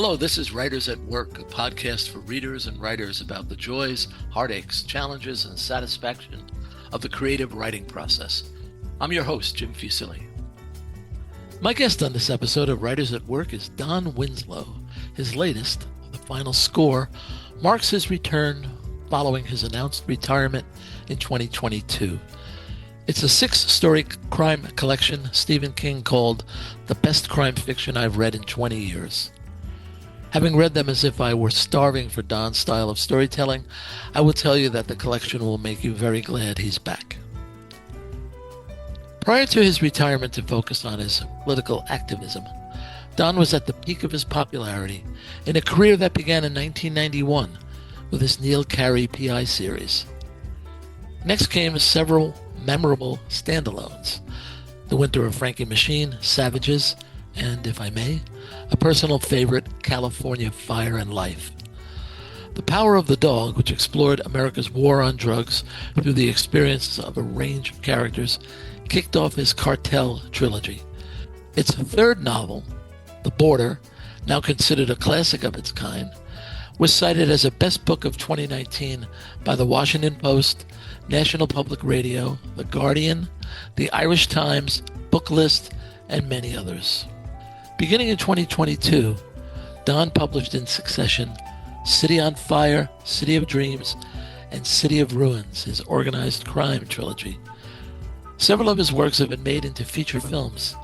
Hello, this is Writers at Work, a podcast for readers and writers about the joys, heartaches, challenges, and satisfaction of the creative writing process. I'm your host, Jim Fusilli. My guest on this episode of Writers at Work is Don Winslow. His latest, The Final Score, marks his return following his announced retirement in 2022. It's a 6-story crime collection Stephen King called the best crime fiction I've read in 20 years. Having read them as if I were starving for Don's style of storytelling, I will tell you that the collection will make you very glad he's back. Prior to his retirement to focus on his political activism, Don was at the peak of his popularity in a career that began in 1991 with his Neil Carey PI series. Next came several memorable standalones: The Winter of Frankie Machine, Savages, and, if I may, a personal favorite, California Fire and Life. The Power of the Dog, which explored America's war on drugs through the experiences of a range of characters, kicked off his Cartel Trilogy. Its third novel, The Border, now considered a classic of its kind, was cited as a best book of 2019 by The Washington Post, National Public Radio, The Guardian, The Irish Times, Booklist, and many others. Beginning in 2022, Don published in succession City on Fire, City of Dreams, and City of Ruins, his organized crime trilogy. Several of his works have been made into feature films,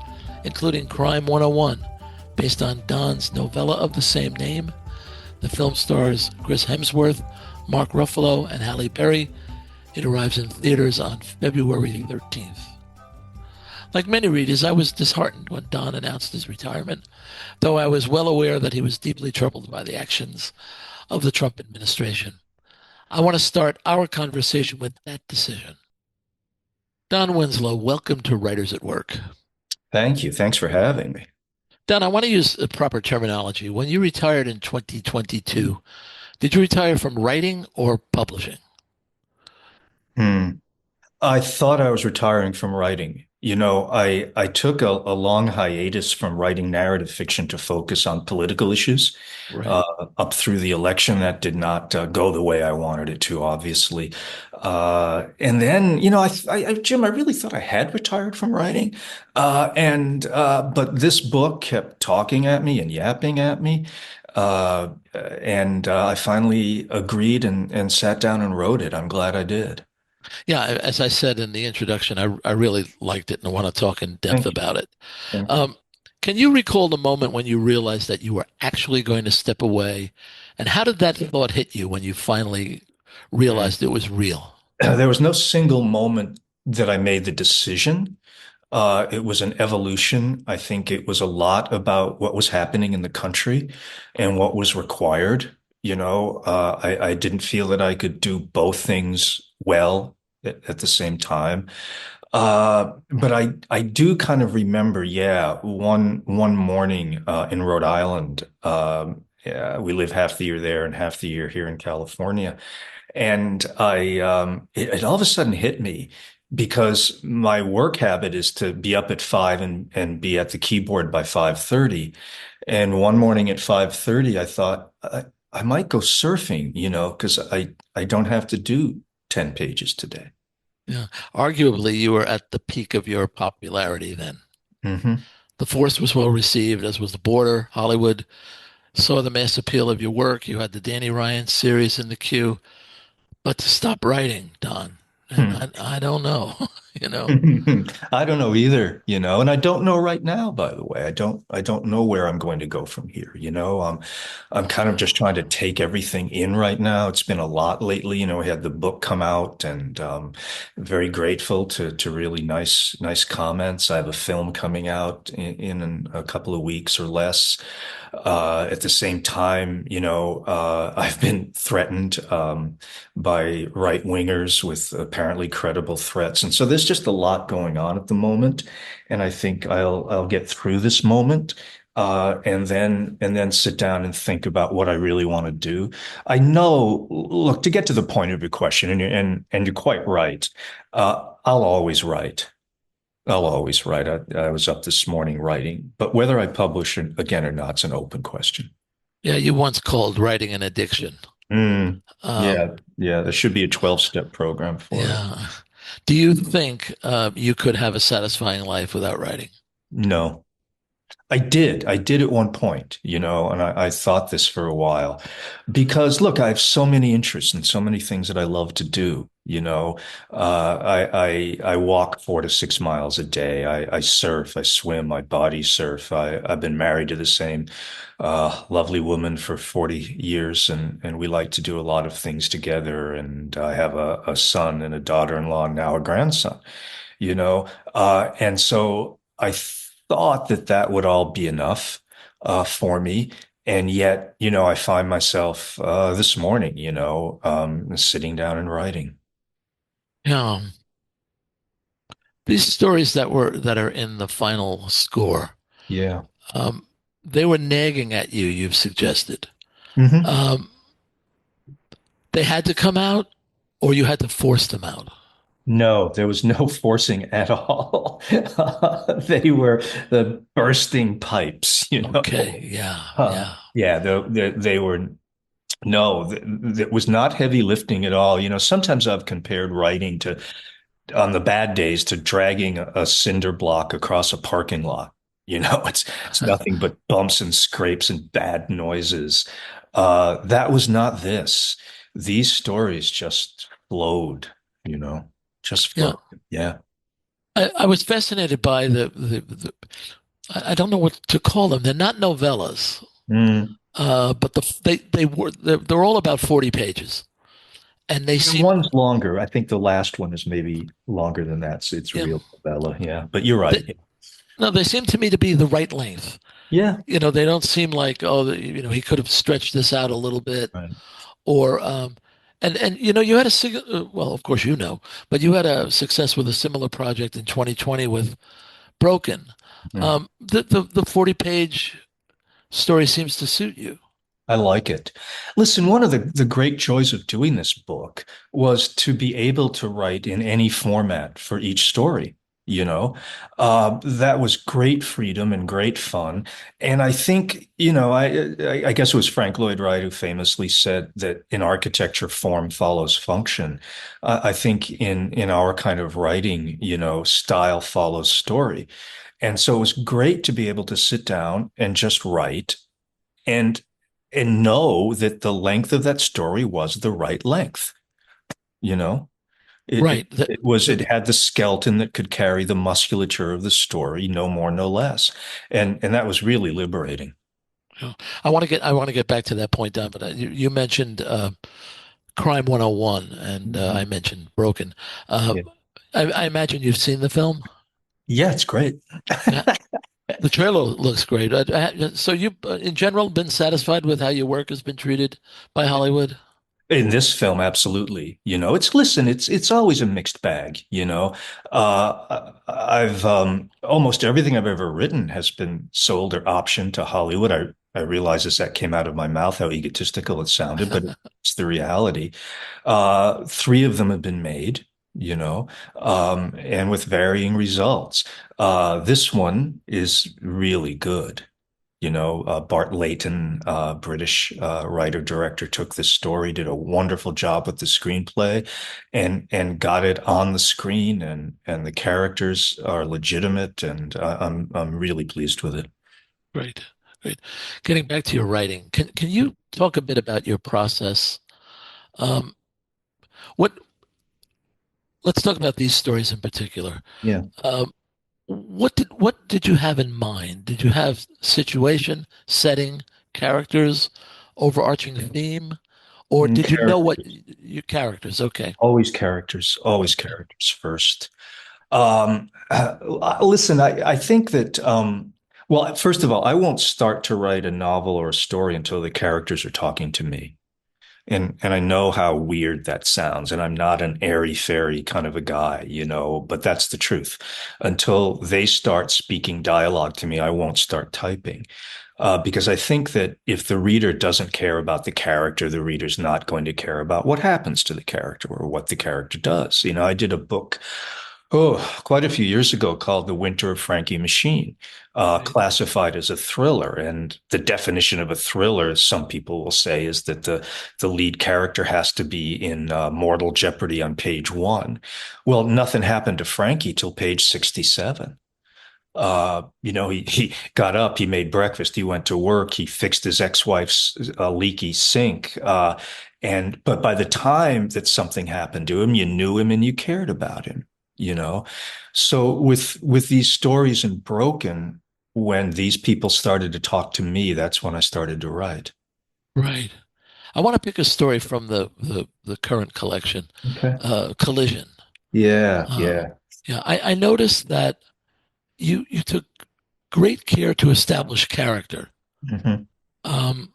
including Crime 101, based on Don's novella of the same name. The film stars Chris Hemsworth, Mark Ruffalo, and Halle Berry. It arrives in theaters on February 13th. Like many readers, I was disheartened when Don announced his retirement, though I was well aware that he was deeply troubled by the actions of the Trump administration. I want to start our conversation with that decision. Don Winslow, welcome to Writers at Work. Thank you. Thanks for having me. Don, I want to use the proper terminology. When you retired in 2022, did you retire from writing or publishing? I thought I was retiring from writing. I took a long hiatus from writing narrative fiction to focus on political issues. Right. Up through the election. That did not go the way I wanted it to, obviously. And then, Jim, I really thought I had retired from writing. But this book kept talking at me and yapping at me. I finally agreed and sat down and wrote it. I'm glad I did. Yeah, as I said in the introduction, I really liked it and I want to talk in depth about it. Thank you. Can you recall the moment when you realized that you were actually going to step away? And how did that thought hit you when you finally realized it was real? There was no single moment that I made the decision. It was an evolution. I think it was a lot about what was happening in the country and what was required. I didn't feel that I could do both things well at the same time. But I do kind of remember, one morning in Rhode Island. We live half the year there and half the year here in California. And it all of a sudden hit me because my work habit is to be up at 5 and be at the keyboard by 5:30. And one morning at 5:30, I thought I might go surfing, because I don't have to do 10 pages today. Yeah. Arguably, you were at the peak of your popularity then. Mm-hmm. The Force was well received, as was The Border. Hollywood saw the mass appeal of your work. You had the Danny Ryan series in the queue. But to stop writing, Don, I don't know, I don't know either, and I don't know right now, by the way. I don't know where I'm going to go from here. I'm kind of just trying to take everything in right now. It's been a lot lately. We had the book come out and very grateful to really nice comments. I have a film coming out in a couple of weeks or less. At the same time, I've been threatened by right-wingers with apparently credible threats. And so there's just a lot going on at the moment. And I think I'll get through this moment and then sit down and think about what I really want to do. I know, look, to get to the point of your question, and you're quite right, I'll always write. I'll always write. I was up this morning writing, but whether I publish it again or not, it's an open question. Yeah, you once called writing an addiction. Mm, Um, yeah, yeah. There should be a 12-step program for it. yeah. Do you think you could have a satisfying life without writing? No. I did. I did at one point, and I thought this for a while because look, I have so many interests and so many things that I love to do. I walk 4 to 6 miles a day. I surf, I swim, I body surf. I've been married to the same lovely woman for 40 years, and we like to do a lot of things together. And I have a son and a daughter-in-law, and now a grandson you know? And so I thought that that would all be enough for me. And yet, I find myself this morning, sitting down and writing. Yeah. These stories that are in the final score, Yeah. um, they were nagging at you, you've suggested. hmm Um, they had to come out, or you had to force them out. No, there was no forcing at all. They were the bursting pipes. Okay, yeah, yeah. Yeah, they were. No, that was not heavy lifting at all. Sometimes I've compared writing to, on the bad days, to dragging a cinder block across a parking lot. It's nothing but bumps and scrapes and bad noises. That was not this. These stories just flowed, you know, just Yeah, flowed. Yeah. I was fascinated by the I don't know what to call them. They're not novellas, Mm. but they're all about 40 pages, and they The seem one's longer. I think the last one is maybe longer than that. So it's a yeah, real novella. Yeah. But you're they, right. no, they seem to me to be the right length. Yeah. They don't seem like, oh, he could have stretched this out a little bit, Right. or and you had well, of course but you had a success with a similar project in 2020 with Broken. Mhm. The 40-page story seems to suit you. I like it. Listen, one of the great joys of doing this book was to be able to write in any format for each story. That was great freedom and great fun. And I think, I guess it was Frank Lloyd Wright who famously said that in architecture, form follows function. I think in our kind of writing, style follows story. And so it was great to be able to sit down and just write and know that the length of that story was the right length. You know, it, it, Right. That, it was, that, it had the skeleton that could carry the musculature of the story, no more, no less. And that was really liberating. I want to get back to that point, Don, but you mentioned Crime 101, and Mhm. I mentioned Broken. Uh, Yeah. I imagine you've seen the film. Yeah, it's great. Yeah, the trailer looks great. So you, in general, been satisfied with how your work has been treated by Hollywood? In this film, absolutely. It's always a mixed bag. I've almost everything I've ever written has been sold or optioned to Hollywood. I realize as that came out of my mouth how egotistical it sounded, but it's the reality. Three of them have been made, and with varying results. This one is really good. Bart Layton, British writer director, took this story, did a wonderful job with the screenplay, and got it on the screen, and the characters are legitimate, and I'm really pleased with it. Great, great. Getting back to your writing, can you talk a bit about your process? Um, what Let's talk about these stories in particular. Yeah. Um, what did you have in mind? Did you have situation, setting, characters, overarching theme, or did you know what Characters, your characters? Okay, always okay, characters first. Listen, I think that, well, first of all, I won't start to write a novel or a story until the characters are talking to me. And I know how weird that sounds, and I'm not an airy-fairy kind of a guy, but that's the truth. Until they start speaking dialogue to me, I won't start typing. Because I think that if the reader doesn't care about the character, the reader's not going to care about what happens to the character or what the character does. I did a book Oh, quite a few years ago, called The Winter of Frankie Machine, Right. classified as a thriller. And the definition of a thriller, some people will say, is that the lead character has to be in mortal jeopardy on page one. Well, nothing happened to Frankie till page 67. He got up, he made breakfast, he went to work, he fixed his ex-wife's leaky sink. But by the time that something happened to him, you knew him and you cared about him, you know? So with these stories in Broken, when these people started to talk to me, that's when I started to write. Right. I want to pick a story from the current collection, Okay. Collision. Yeah, Uh, yeah. yeah, I noticed that you took great care to establish character. Hmm. Um,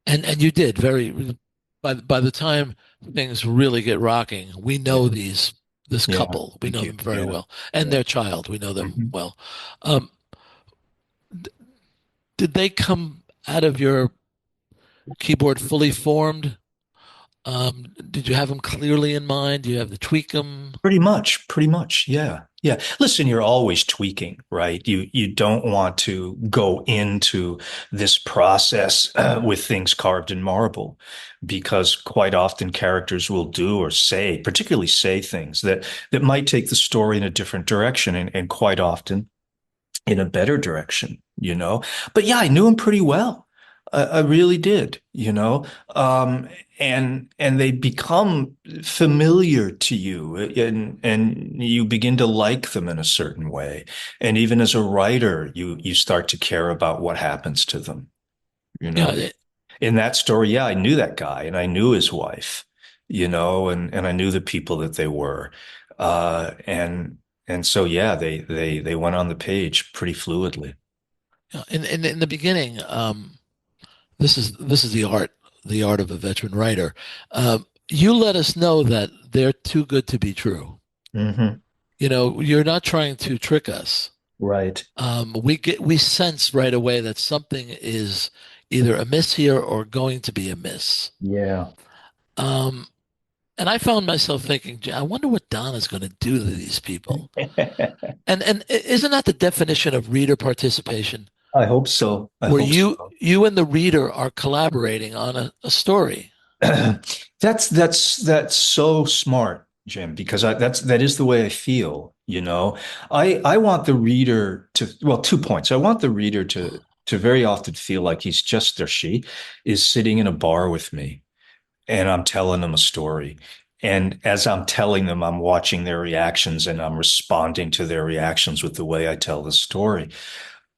and you did very by the time things really get rocking, we know Yeah, this yeah. couple. We Thank know you. them very Yeah, well, and yeah. their child. We know them Hmm. well. Um, did they come out of your keyboard fully formed? Did you have them clearly in mind? Do you have to tweak them? Pretty much, pretty much. Yeah. Yeah. Listen, you're always tweaking, right? You don't want to go into this process with things carved in marble because quite often characters will do or say, particularly say things that might take the story in a different direction and quite often in a better direction, you know? But yeah, I knew him pretty well. I really did, you know? And they become familiar to you and you begin to like them in a certain way. And even as a writer, you start to care about what happens to them, you Yeah, know? In that story, yeah, I knew that guy and I knew his wife, and I knew the people that they were. And so yeah, they went on the page pretty fluidly. yeah. In the beginning, this is the art of a veteran writer. You let us know that they're too good to be true. Hmm. You're not trying to trick us. Right. We sense right away that something is either amiss here or going to be amiss. Yeah. Um, and I found myself thinking, "Gee, I wonder what Don is going to do to these people." And isn't that the definition of reader participation, I hope so. I where hope you so. you and the reader are collaborating on a story? That's so smart, Jim, because that is the way I feel, you know. I want the reader to, well, 2 points. I want the reader to very often feel like he's just or she is sitting in a bar with me and I'm telling them a story. And as I'm telling them, I'm watching their reactions and I'm responding to their reactions with the way I tell the story.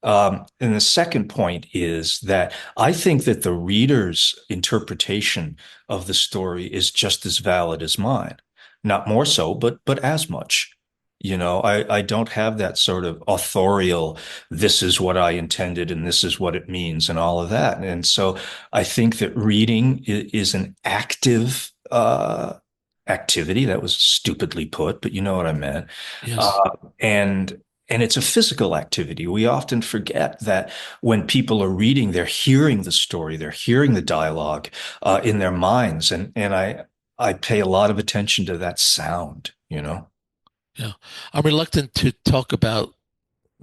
And the second point is that I think that the reader's interpretation of the story is just as valid as mine. Not more so, but as much. I don't have that sort of authorial, this is what I intended and this is what it means and all of that. And so I think that reading is an active activity. That was stupidly put, but you know what I meant. Yes. Uh, and and it's a physical activity. We often forget that when people are reading, they're hearing the story, they're hearing the dialogue in their minds, and I pay a lot of attention to that sound. Yeah. I'm reluctant to talk about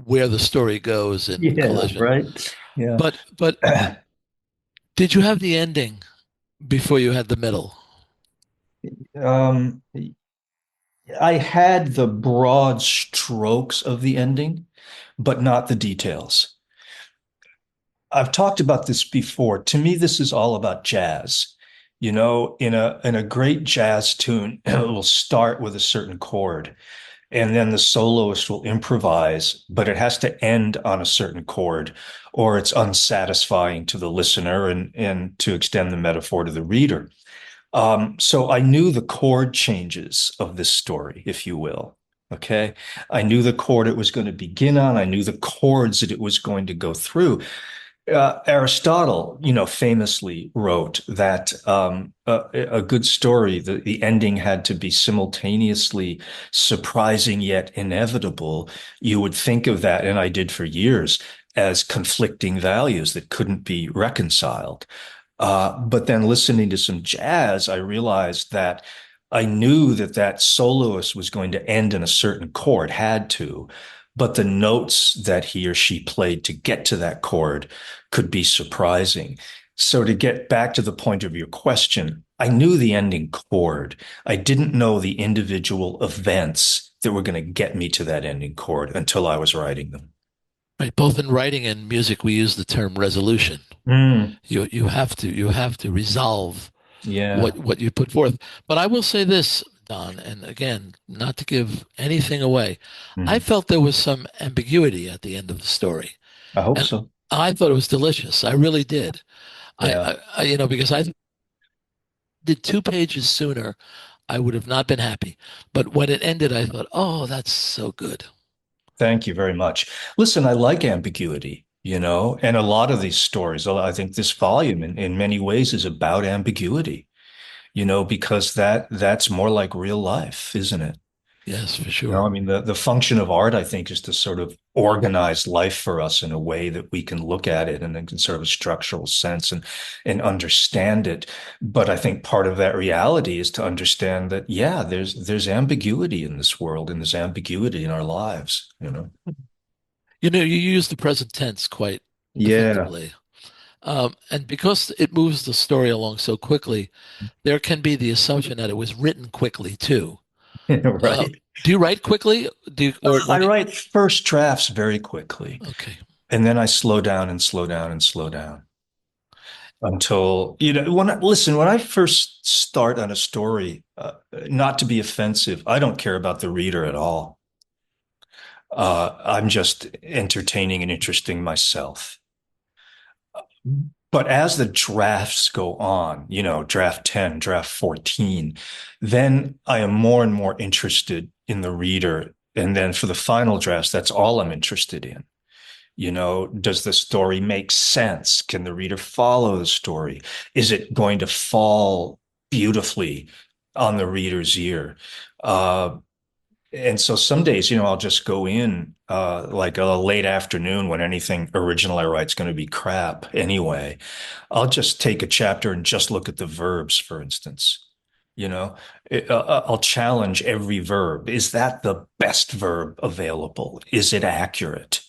where the story goes in Yeah, Collision. right. Yeah. But did you have the ending before you had the middle? Um, I had the broad strokes of the ending, but not the details. I've talked about this before. To me, this is all about jazz. In a great jazz tune, it will start with a certain chord, and then the soloist will improvise, but it has to end on a certain chord, or it's unsatisfying to the listener and to extend the metaphor to the reader. So I knew the chord changes of this story, if you will. Okay. I knew the chord it was going to begin on. I knew the chords that it was going to go through. Aristotle, famously wrote that a good story, the ending had to be simultaneously surprising yet inevitable. You would think of that, and I did for years, as conflicting values that couldn't be reconciled. But then listening to some jazz, I realized that I knew that that soloist was going to end in a certain chord, had to, but the notes that he or she played to get to that chord could be surprising. So to get back to the point of your question, I knew the ending chord. I didn't know the individual events that were going to get me to that ending chord until I was writing them. Right. Both in writing and music, we use the term resolution. Mm, You have to resolve yeah. what you put forth. But I will say this, Don, and again, not to give anything away, I Mm, felt there was some ambiguity at the end of the story, I hope and so. I thought it was delicious. I really did. Yeah. Because I did 2 pages sooner, I would have not been happy. But when it ended, I thought, oh, that's so good. Thank you very much. Listen, I like ambiguity, and a lot of these stories, I think this volume in many ways is about ambiguity, because that's more like real life, isn't it? Yes, for I sure. mean, the function of art, I think, is to sort of organize life for us in a way that we can look at it in sort of a structural sense and understand it. But I think part of that reality is to understand that, yeah, there's ambiguity in this world and there's ambiguity in our lives. You use the present tense quite Yeah, effectively. And because it moves the story along so quickly, there can be the assumption that it was written quickly too. Uh, right. do you write quickly? Or I when you, write first drafts very quickly, okay. and then I slow down and slow down and slow down until, when I first start on a story, not to be offensive, I don't care about the reader at all. I'm just entertaining and interesting myself. But as the drafts go on, draft 10, draft 14, then I am more and more interested in the reader. And then for the final drafts, that's all I'm interested in. Does the story make sense? Can the reader follow the story? Is it going to fall beautifully on the reader's ear? Uh, and so some days, I'll just go in like a late afternoon when anything original I write is going to be crap anyway. I'll just take a chapter and just look at the verbs, for instance. You know, I'll challenge every verb. Is that the best verb available? Is it accurate?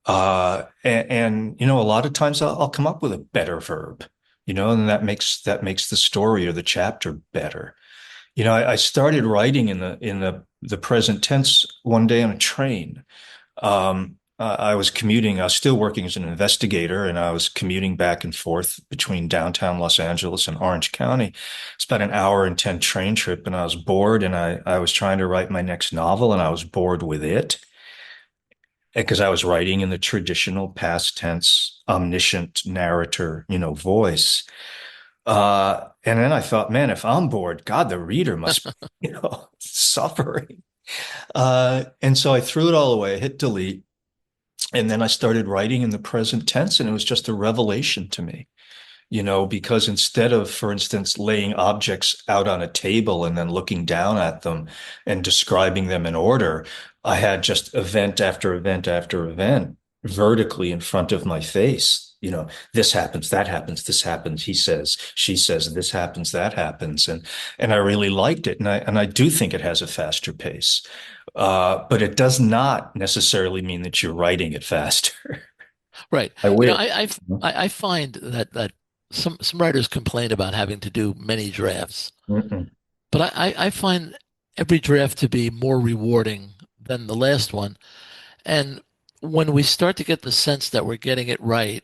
And a lot of times I'll come up with a better verb, and that makes the story or the chapter better. I started writing in the present tense one day on a train. I was commuting. I was still working as an investigator, and I was commuting back and forth between downtown Los Angeles and Orange County. It's about an hour and 10 train trip, and I was bored, and I was trying to write my next novel, and I was bored with it because I was writing in the traditional past tense, omniscient narrator, voice. And then I thought, man, if I'm bored, God, the reader must, suffering. And so I threw it all away, hit delete, and then I started writing in the present tense, and it was just a revelation to me. Because instead of, for instance, laying objects out on a table and then looking down at them and describing them in order, I had just event after event after event vertically in front of my face. This happens, that happens, this happens, he says, she says, this happens, that happens. And I really liked it. And I do think it has a faster pace. But it does not necessarily mean that you're writing it faster. Right. I wish. I find that some writers complain about having to do many drafts, Mm-mm. but I find every draft to be more rewarding than the last one. And when we start to get the sense that we're getting it right,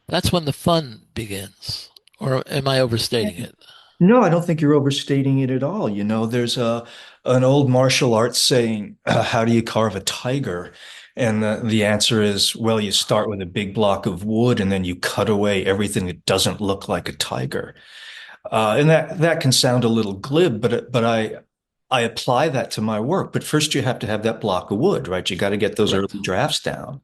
that's when the fun begins. Or am I overstating it? No, I don't think you're overstating it at all. There's an old martial arts saying, "How do you carve a tiger?" And the answer is, well, you start with a big block of wood and then you cut away everything that doesn't look like a tiger. And that can sound a little glib, but I apply that to my work. But first, you have to have that block of wood, right? You got to get those Right. early drafts down.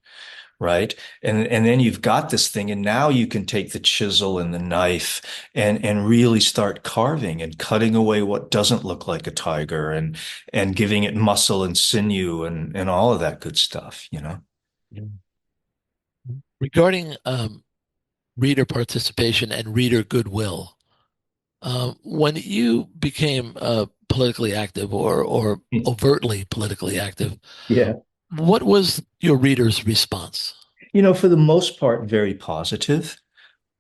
Right. And then you've got this thing, and now you can take the chisel and the knife and really start carving and cutting away what doesn't look like a tiger and giving it muscle and sinew and all of that good stuff. Yeah. Regarding reader participation and reader goodwill, When you became politically active or overtly politically active, Yeah. what was your readers' response? For the most part, very positive.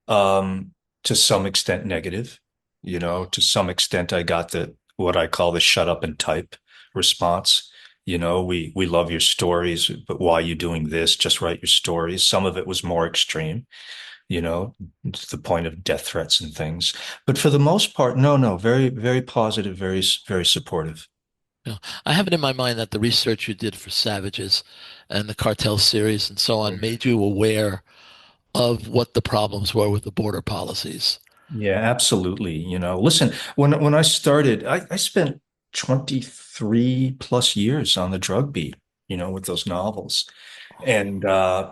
Um, to some extent negative. To some extent I got the what I call the shut up and type response. We love your stories, but why are you doing this? Just write your stories. Some of it was more extreme, to the point of death threats and things. But for the most part, no, no, very, very positive, very, very supportive. You know, I have it in my mind that the research you did for Savages and the Cartel series and so on made you aware of what the problems were with the border policies. Yeah, absolutely. Listen, when I started, I spent 23 plus years on the drug beat, with those novels. And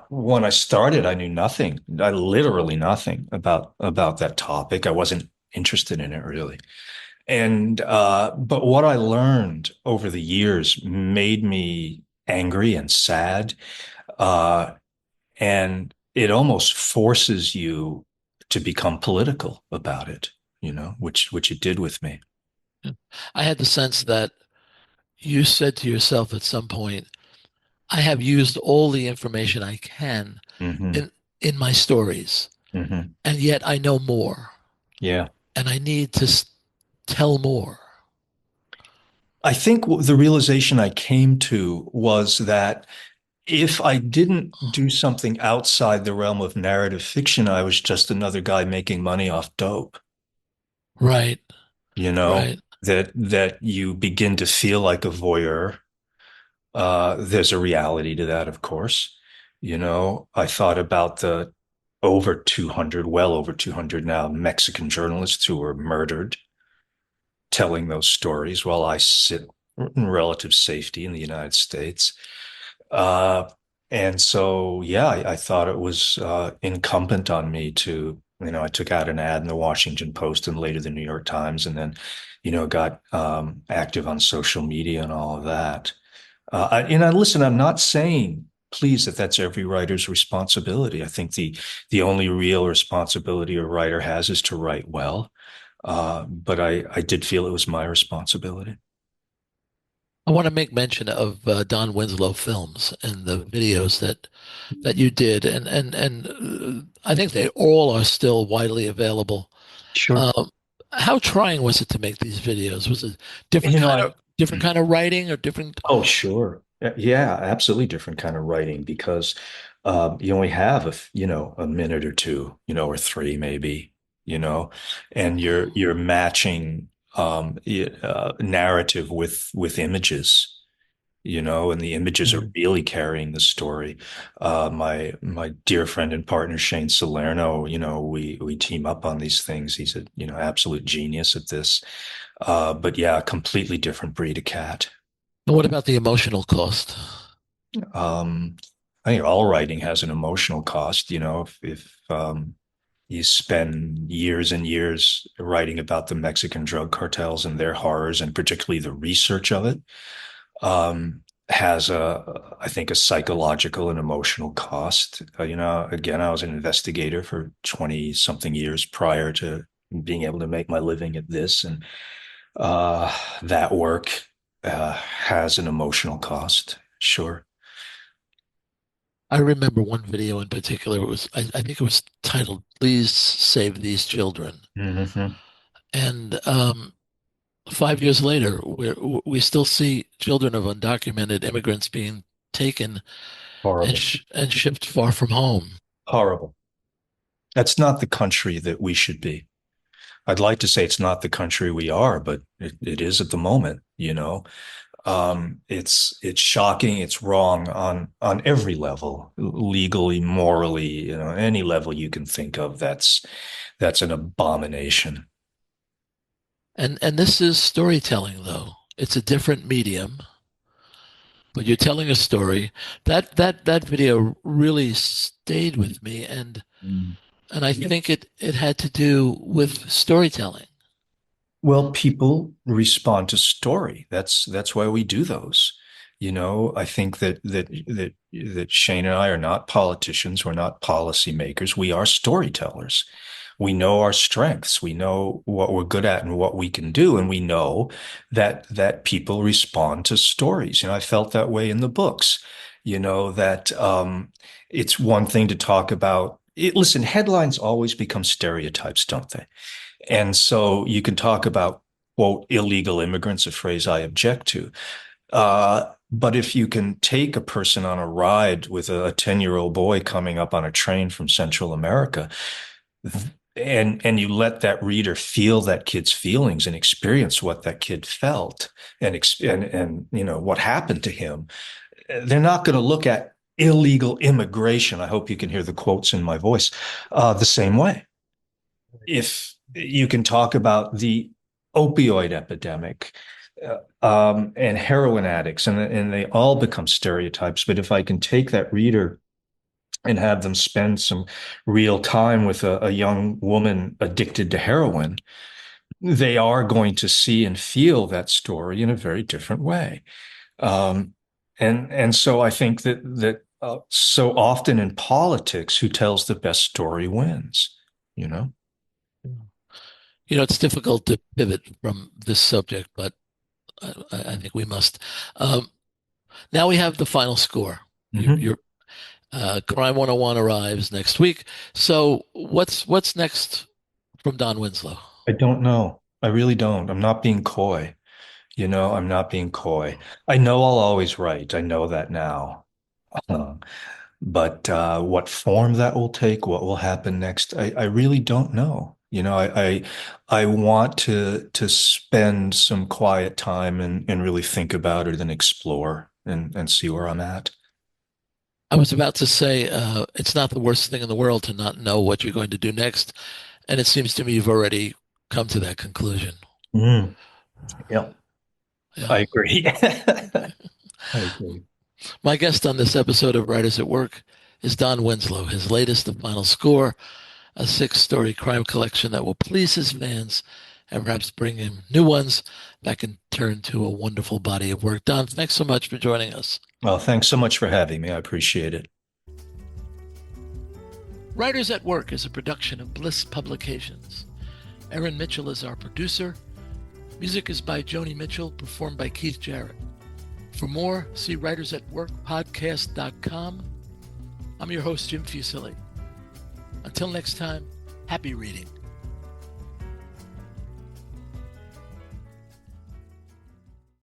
when I started, I knew nothing. I literally nothing about that topic. I wasn't interested in it really. And but what I learned over the years made me angry and sad. Uh, and it almost forces you to become political about it, which it did with me. I had the sense that you said to yourself at some point, I have used all the information I can Hmm. in in my stories, Hmm. and yet I know more, Yeah. and I need to tell more. I think the realization I came to was that if I didn't do something outside the realm of narrative fiction, I was just another guy making money off dope. Right, You know, right. that you begin to feel like a voyeur. There's a reality to that, of course. I thought about the over 200, well over 200 now, Mexican journalists who were murdered telling those stories while I sit in relative safety in the United States. Uh, and so, yeah, I thought it was incumbent on me to, I took out an ad in the Washington Post and later the New York Times, and then, got active on social media and all of that. Listen, I'm not saying, please, that that's every writer's responsibility. I think the only real responsibility a writer has is to write well. But I did feel it was my responsibility. I want to make mention of Don Winslow films and the videos that you did, and I think they all are still widely available. Sure. Um, how trying was it to make these videos? Was it You know, I, different kind of writing or different? oh, sure. Yeah, absolutely different kind of writing because you only have a minute or two, or three maybe, and you're matching narrative with images, and the images are Mhm. really carrying the story. My dear friend and partner Shane Salerno, we team up on these things. He's a absolute genius at this. But yeah, a completely different breed of cat. And what about the emotional cost? Um, I think all writing has an emotional cost. If you spend years and years writing about the Mexican drug cartels and their horrors, and particularly the research of it, has I think, a psychological and emotional cost. Again, I was an investigator for 20 something years prior to being able to make my living at this. And that work has an emotional cost. Sure. I remember one video in particular. It was I think it was titled "Please Save These Children," Hmm. and 5 years later, we still see children of undocumented immigrants being taken Horrible. and shipped far from home. Horrible. That's not the country that we should be. I'd like to say it's not the country we are, but it is at the moment. It's shocking. It's wrong on every level, legally, morally, any level you can think of. That's an abomination. And this is storytelling, though. It's a different medium, but you're telling a story. That video really stayed with me, and I think it had to do with storytelling. Well, people respond to story. That's why we do those. I think that Shane and I are not politicians. We're not policymakers. We are storytellers. We know our strengths. We know what we're good at and what we can do. And we know that people respond to stories. I felt that way in the books, that it's one thing to talk about it. Listen, headlines always become stereotypes, don't they? And so you can talk about, quote, illegal immigrants, a phrase I object to. But if you can take a person on a ride with a 10-year-old boy coming up on a train from Central America, and you let that reader feel that kid's feelings and experience what that kid felt and what happened to him, they're not going to look at illegal immigration. I hope you can hear the quotes in my voice, the same way. If you can talk about the opioid epidemic, and heroin addicts, and they all become stereotypes. But if I can take that reader and have them spend some real time with a young woman addicted to heroin, they are going to see and feel that story in a very different way. And so I think that so often in politics, who tells the best story wins, It's difficult to pivot from this subject, but I think we must. Now we have the final score. Your Crime 101 arrives next week. So what's next from Don Winslow? I don't know. I really don't. I'm not being coy. I'm not being coy. I know I'll always write. I know that now. But what form that will take, what will happen next, I really don't know. I want to spend some quiet time and really think about it and explore and see where I'm at. I was about to say, it's not the worst thing in the world to not know what you're going to do next. And it seems to me you've already come to that conclusion. Mm. Yeah, Yeah. I agree. I agree. My guest on this episode of Writers at Work is Don Winslow. His latest and final score, a 6-story crime collection that will please his fans and perhaps bring him new ones that can turn to a wonderful body of work. Don, thanks so much for joining us. Well, thanks so much for having me. I appreciate it. Writers at Work is a production of Bliss Publications. Erin Mitchell is our producer. Music is by Joni Mitchell, performed by Keith Jarrett. For more, see writersatworkpodcast.com. I'm your host, Jim Fusilli. Until next time, happy reading.